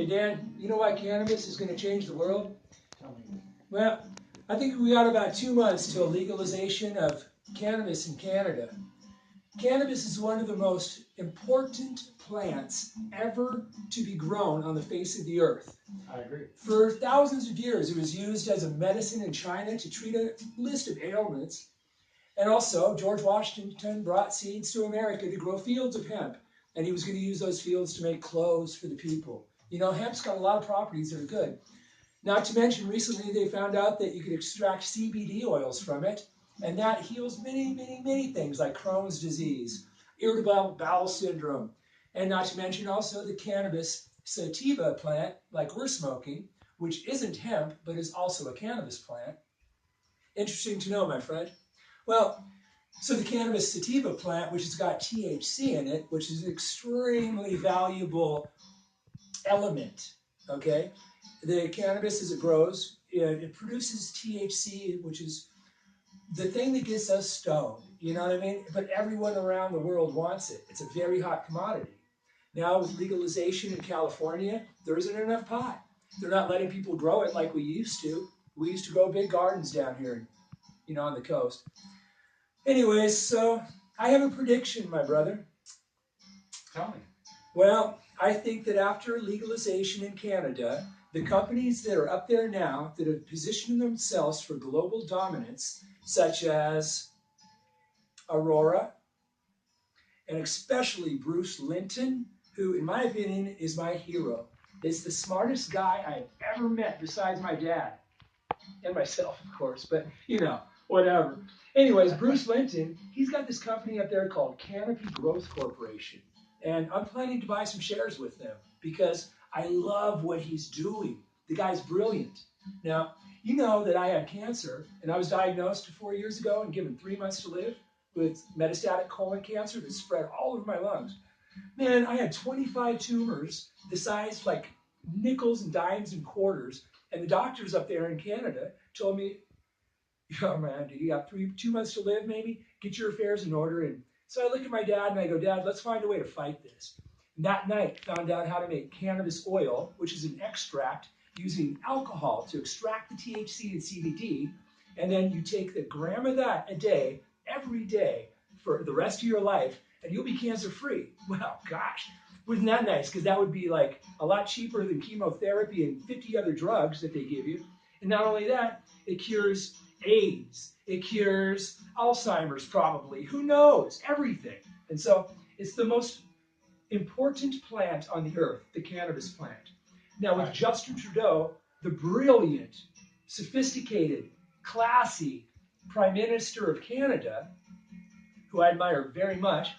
Hey Dan, you know why cannabis is going to change the world? Tell me. Well, I think we got about 2 months till legalization of cannabis in Canada. Cannabis is one of the most important plants ever to be grown on the face of the earth. I agree. For thousands of years, it was used as a medicine in China to treat a list of ailments. And also, George Washington brought seeds to America to grow fields of hemp. And he was going to use those fields to make clothes for the people. You know, hemp's got a lot of properties that are good. Not to mention, recently they found out that you could extract CBD oils from it, and that heals many things like Crohn's disease, irritable bowel syndrome, and not to mention also the cannabis sativa plant, like we're smoking, which isn't hemp, but is also a cannabis plant. Interesting to know, my friend. Well, so the cannabis sativa plant, which has got THC in it, which is an extremely valuable element, okay? The cannabis, as it grows, it produces THC, which is the thing that gets us stoned, you know what I mean? But everyone around the world wants it. It's a very hot commodity. Now with legalization in California, there isn't enough pot. They're not letting people grow it like we used to. We used to grow big gardens down here, you know, on the coast. Anyways, so I have a prediction, my brother. Tell me. Well, I think that after legalization in Canada, the companies that are up there now that have positioned themselves for global dominance, such as Aurora, and especially Bruce Linton, who, in my opinion, is my hero. Is the smartest guy I've ever met besides my dad. And myself, of course, but, you know, whatever. Anyways, Bruce Linton, he's got this company up there called Canopy Growth Corporation. And I'm planning to buy some shares with them because I love what he's doing. The guy's brilliant. Now, you know that I had cancer, and I was diagnosed 4 years ago and given 3 months to live with metastatic colon cancer that spread all over my lungs. Man, I had 25 tumors the size like nickels and dimes and quarters, and the doctors up there in Canada told me, oh man, you got 2 months to live maybe? Get your affairs in order. And so I look at my dad and I go, Dad, let's find a way to fight this. And that night, found out how to make cannabis oil, which is an extract using alcohol to extract the THC and CBD. And then you take the gram of that a day, every day, for the rest of your life, and you'll be cancer-free. Well, gosh, wasn't that nice? Because that would be like a lot cheaper than chemotherapy and 50 other drugs that they give you. And not only that, it cures AIDS. It cures Alzheimer's probably. Who knows? Everything. And so it's the most important plant on the earth, the cannabis plant. Now with Justin Trudeau, the brilliant, sophisticated, classy Prime Minister of Canada, who I admire very much,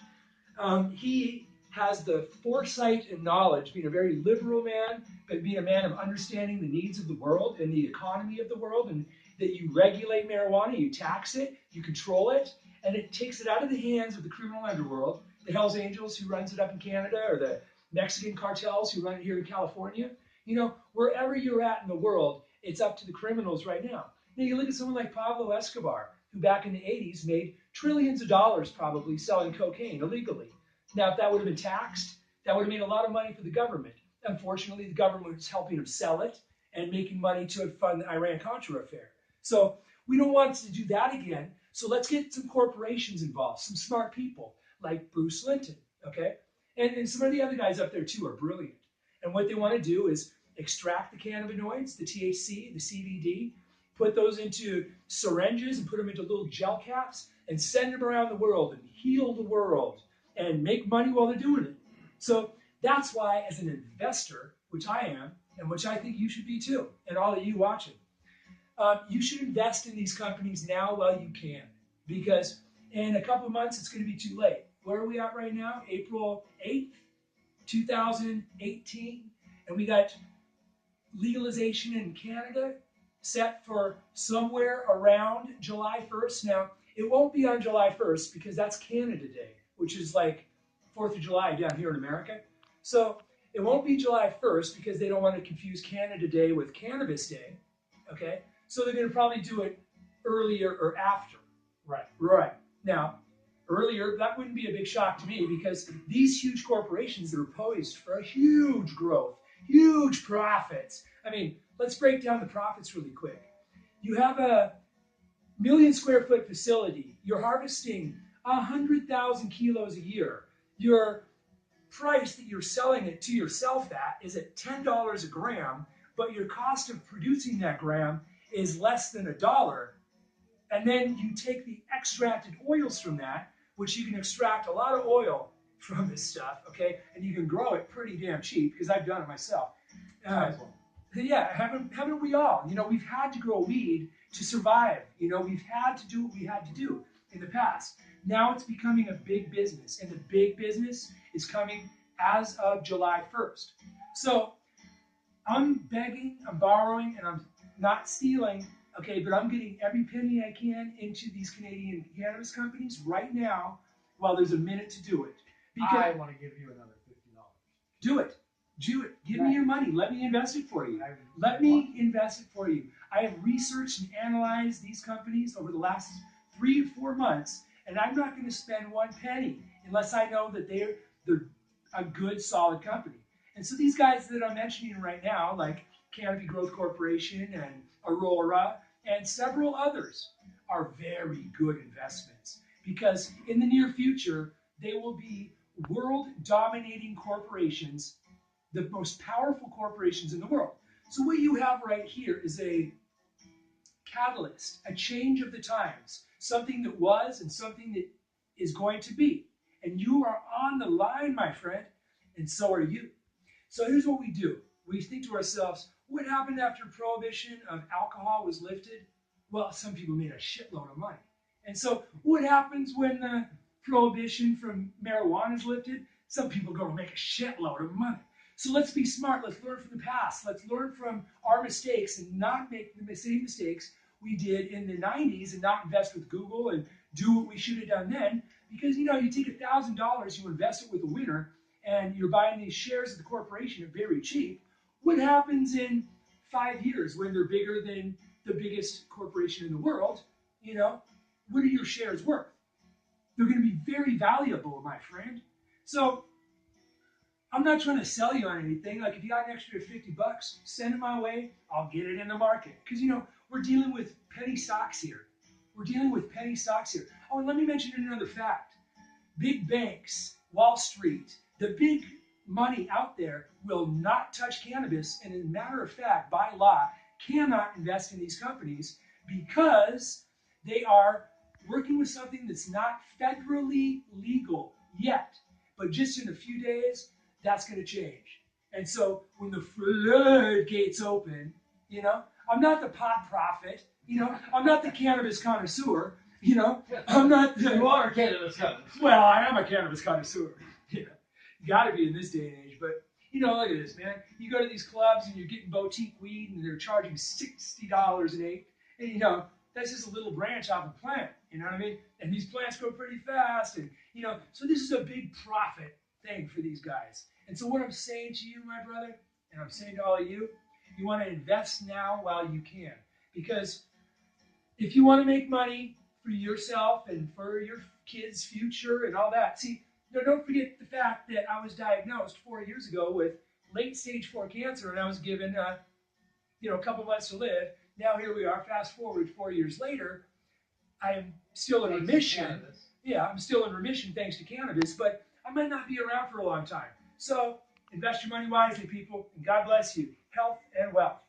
he has the foresight and knowledge, being a very liberal man, but being a man of understanding the needs of the world and the economy of the world, and that you regulate marijuana, you tax it, you control it, and it takes it out of the hands of the criminal underworld, the Hells Angels who runs it up in Canada, or the Mexican cartels who run it here in California. You know, wherever you're at in the world, it's up to the criminals right now. Now you look at someone like Pablo Escobar, who back in the 80s made trillions of dollars probably selling cocaine illegally. Now, if that would have been taxed, that would have made a lot of money for the government. Unfortunately, the government was helping him sell it and making money to fund the Iran-Contra affair. So we don't want to do that again. So let's get some corporations involved, some smart people like Bruce Linton, okay? And some of the other guys up there too are brilliant. And what they want to do is extract the cannabinoids, the THC, the CBD, put those into syringes and put them into little gel caps and send them around the world and heal the world and make money while they're doing it. So that's why, as an investor, which I am, and which I think you should be too, and all of you watching, you should invest in these companies now while you can, because in a couple of months, it's going to be too late. Where are we at right now? April 8th, 2018, and we got legalization in Canada set for somewhere around July 1st. Now, it won't be on July 1st because that's Canada Day, which is like 4th of July down here in America. So it won't be July 1st because they don't want to confuse Canada Day with Cannabis Day, okay? So they're going to probably do it earlier or after. Right. Right. Now, earlier, that wouldn't be a big shock to me because these huge corporations that are poised for a huge growth huge profits. I mean, let's break down the profits really quick. You have a 1,000,000 square foot facility. You're harvesting 100,000 kilos a year. Your price that you're selling it to yourself at is at $10 a gram, but your cost of producing that gram is less than $1. And then you take the extracted oils from that, which you can extract a lot of oil from this stuff, okay? And you can grow it pretty damn cheap because I've done it myself. Yeah, haven't we all? You know, we've had to grow weed to survive. You know, we've had to do what we had to do in the past. Now it's becoming a big business, and the big business is coming as of July 1st. So I'm begging, I'm borrowing, and I'm not stealing, okay, but I'm getting every penny I can into these Canadian cannabis companies right now while there's a minute to do it. Because I want to give you another $50. Do it. Do it. Give me your money. Let me invest it for you. Let me invest it for you. I have researched and analyzed these companies over the last 3 to 4 months, and I'm not going to spend one penny unless I know that they're a good, solid company. And so these guys that I'm mentioning right now, like Cannabis Growth Corporation and Aurora and several others, are very good investments because in the near future, they will be world-dominating corporations, the most powerful corporations in the world. So what you have right here is a catalyst, a change of the times, something that was and something that is going to be. And you are on the line, my friend, and so are you. So here's what we do. We think to ourselves, what happened after prohibition of alcohol was lifted? Well, some people made a shitload of money. And so what happens when the prohibition from marijuana is lifted? Some people go to make a shitload of money. So let's be smart. Let's learn from the past. Let's learn from our mistakes and not make the same mistakes we did in the 90s and not invest with Google and do what we should have done then. Because, you know, you take $1,000, you invest it with a winner, and you're buying these shares of the corporation at very cheap. What happens in 5 years when they're bigger than the biggest corporation in the world? You know, what are your shares worth? They're going to be very valuable, my friend. So I'm not trying to sell you on anything. Like if you got an extra $50, send it my way. I'll get it in the market. Because, you know, we're dealing with penny stocks here. We're dealing with penny stocks here. Oh, and let me mention another fact. Big banks, Wall Street, the big money out there will not touch cannabis, and as a matter of fact, by law, cannot invest in these companies because they are working with something that's not federally legal yet. But just in a few days, that's going to change. And so when the floodgates open, you know, I'm not the pot prophet, you know, I'm not the cannabis connoisseur, you know, I'm not the... You are a cannabis connoisseur. Well, I am a cannabis connoisseur. You know, you got to be in this day and age. But, you know, look at this, man. You go to these clubs and you're getting boutique weed and they're charging $60 an eighth. And, you know, that's just a little branch off a plant. You know what I mean? And these plants grow pretty fast. And, you know, so this is a big profit thing for these guys. And so what I'm saying to you, my brother, and I'm saying to all of you, you want to invest now while you can. Because if you want to make money for yourself and for your kids' future and all that, see, don't forget the fact that I was diagnosed 4 years ago with late stage 4 cancer, and I was given, you know, a couple months to live. Now here we are, fast forward 4 years later, I am still in remission. Yeah, I'm still in remission thanks to cannabis, but I might not be around for a long time. So invest your money wisely, people, and God bless you. Health and wealth.